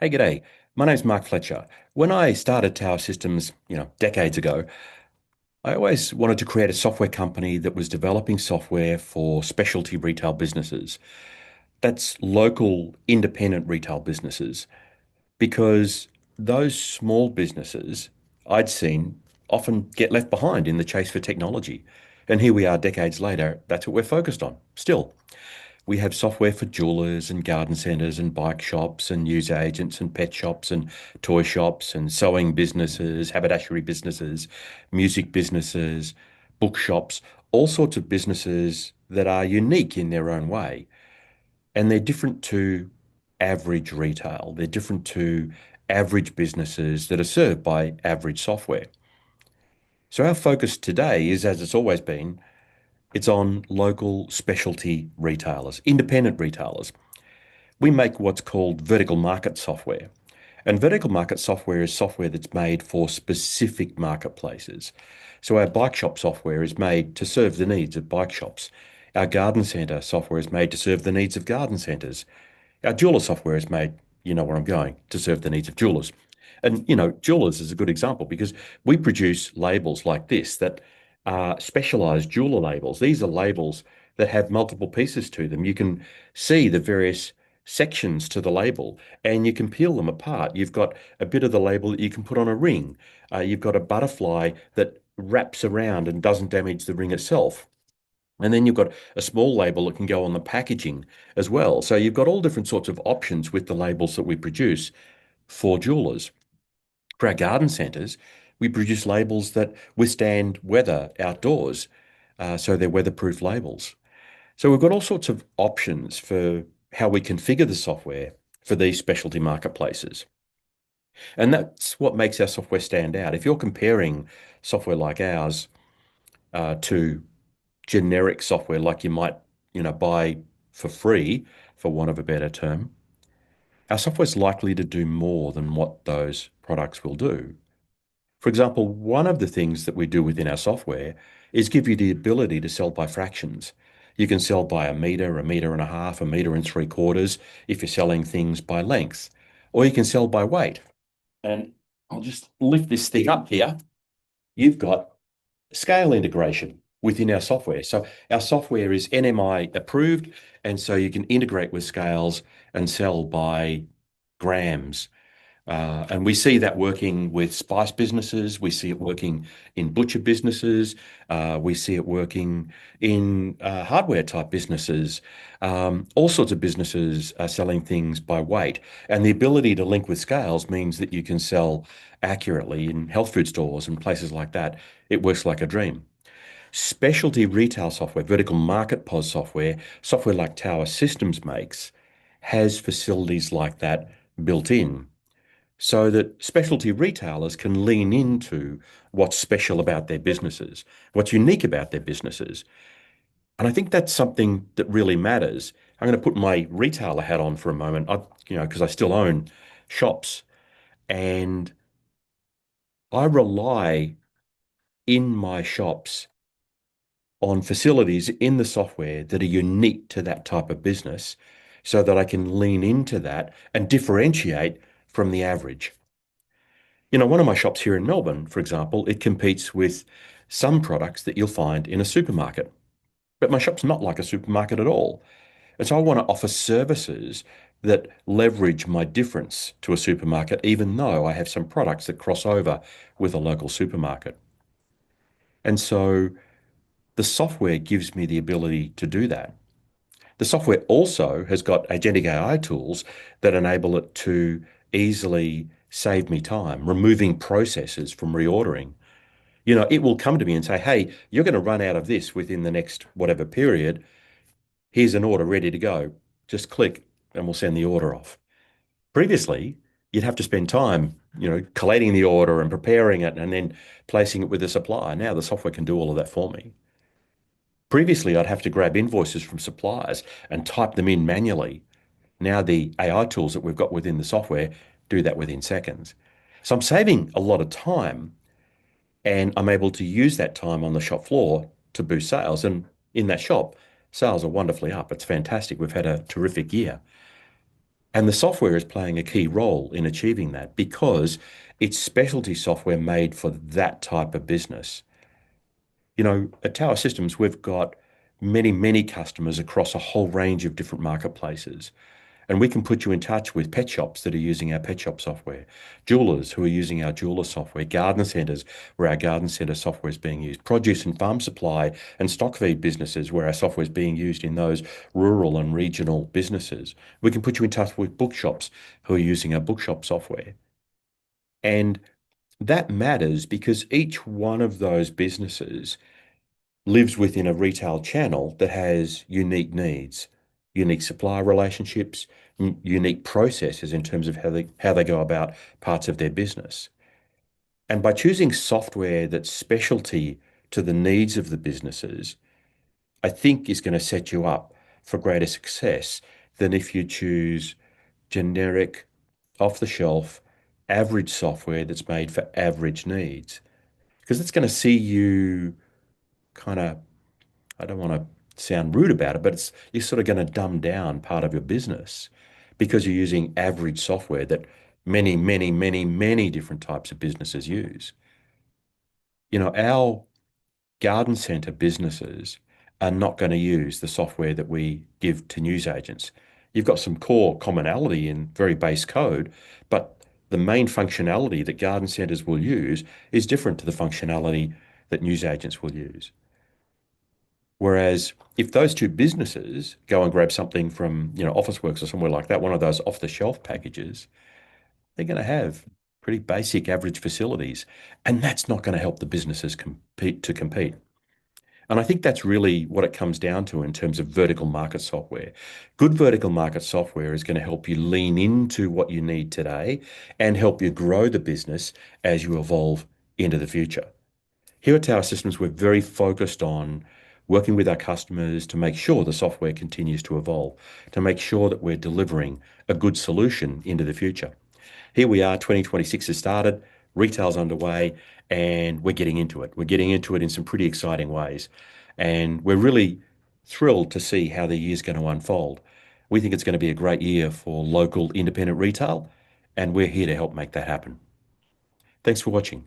Hey, g'day. My name's Mark Fletcher. When I started Tower Systems, decades ago, I always wanted to create a software company that was developing software for specialty retail businesses. That's local, independent retail businesses, because those small businesses I'd seen often get left behind in the chase for technology. And here we are decades later, that's what we're focused on still. We have software for jewelers and garden centers and bike shops and news agents and pet shops and toy shops and sewing businesses, haberdashery businesses, music businesses, bookshops, all sorts of businesses that are unique in their own way. And they're different to average retail. They're different to average businesses that are served by average software. So our focus today is, as it's always been, it's on local specialty retailers, independent retailers. We make what's called vertical market software. And vertical market software is software that's made for specific marketplaces. So our bike shop software is made to serve the needs of bike shops. Our garden center software is made to serve the needs of garden centers. Our jeweler software is made, you know where I'm going, to serve the needs of jewelers. And, jewelers is a good example because we produce labels like this that are specialized jeweler labels. These are labels that have multiple pieces to them. You can see the various sections to the label and you can peel them apart. You've got a bit of the label that you can put on a ring. You've got a butterfly that wraps around and doesn't damage the ring itself. And then you've got a small label that can go on the packaging as well. So you've got all different sorts of options with the labels that we produce for jewelers. For our garden centres, we produce labels that withstand weather outdoors. So they're weatherproof labels. So we've got all sorts of options for how we configure the software for these specialty marketplaces. And that's what makes our software stand out. If you're comparing software like ours to generic software like you might, buy for free, for want of a better term, our software is likely to do more than what those products will do. For example, one of the things that we do within our software is give you the ability to sell by fractions. You can sell by a meter and a half, a meter and three quarters if you're selling things by length, or you can sell by weight. And I'll just lift this thing up here. You've got scale integration within our software. So our software is NMI approved, and so you can integrate with scales and sell by grams. And we see that working with spice businesses. We see it working in butcher businesses. We see it working in hardware type businesses. All sorts of businesses are selling things by weight. And the ability to link with scales means that you can sell accurately in health food stores and places like that. It works like a dream. Specialty retail software, vertical market POS software, software like Tower Systems makes, has facilities like that built in so that specialty retailers can lean into what's special about their businesses, what's unique about their businesses. And I think that's something that really matters. I'm going to put my retailer hat on for a moment, because I still own shops and I rely in my shops on facilities in the software that are unique to that type of business so that I can lean into that and differentiate from the average. One of my shops here in Melbourne, for example, it competes with some products that you'll find in a supermarket. But my shop's not like a supermarket at all. And so I want to offer services that leverage my difference to a supermarket, even though I have some products that cross over with a local supermarket. And so the software gives me the ability to do that. The software also has got agentic AI tools that enable it to easily save me time, removing processes from reordering. It will come to me and say, hey, you're going to run out of this within the next whatever period. Here's an order ready to go. Just click and we'll send the order off. Previously, you'd have to spend time, collating the order and preparing it and then placing it with the supplier. Now the software can do all of that for me. Previously, I'd have to grab invoices from suppliers and type them in manually. Now the AI tools that we've got within the software do that within seconds. So I'm saving a lot of time and I'm able to use that time on the shop floor to boost sales. And in that shop, sales are wonderfully up. It's fantastic. We've had a terrific year. And the software is playing a key role in achieving that because it's specialty software made for that type of business. At Tower Systems, we've got many, many customers across a whole range of different marketplaces. And we can put you in touch with pet shops that are using our pet shop software, jewelers who are using our jeweler software, garden centres where our garden centre software is being used, produce and farm supply and stock feed businesses where our software is being used in those rural and regional businesses. We can put you in touch with bookshops who are using our bookshop software. And that matters because each one of those businesses lives within a retail channel that has unique needs, unique supplier relationships, unique processes in terms of how they go about parts of their business. And by choosing software that's specialty to the needs of the businesses, I think is going to set you up for greater success than if you choose generic, off the shelf, average software that's made for average needs. Because it's going to see you kind of, I don't want to sound rude about it, but you're sort of going to dumb down part of your business because you're using average software that many, many, many, many different types of businesses use. Our garden centre businesses are not going to use the software that we give to newsagents. You've got some core commonality in very base code, but the main functionality that garden centres will use is different to the functionality that newsagents will use. Whereas if those two businesses go and grab something from, Officeworks or somewhere like that, one of those off-the-shelf packages, they're going to have pretty basic average facilities, and that's not going to help the businesses compete. And I think that's really what it comes down to in terms of vertical market software. Good vertical market software is going to help you lean into what you need today and help you grow the business as you evolve into the future. Here at Tower Systems, we're very focused on working with our customers to make sure the software continues to evolve, to make sure that we're delivering a good solution into the future. Here we are, 2026 has started, retail's underway, and we're getting into it. We're getting into it in some pretty exciting ways. And we're really thrilled to see how the year's going to unfold. We think it's going to be a great year for local independent retail, and we're here to help make that happen. Thanks for watching.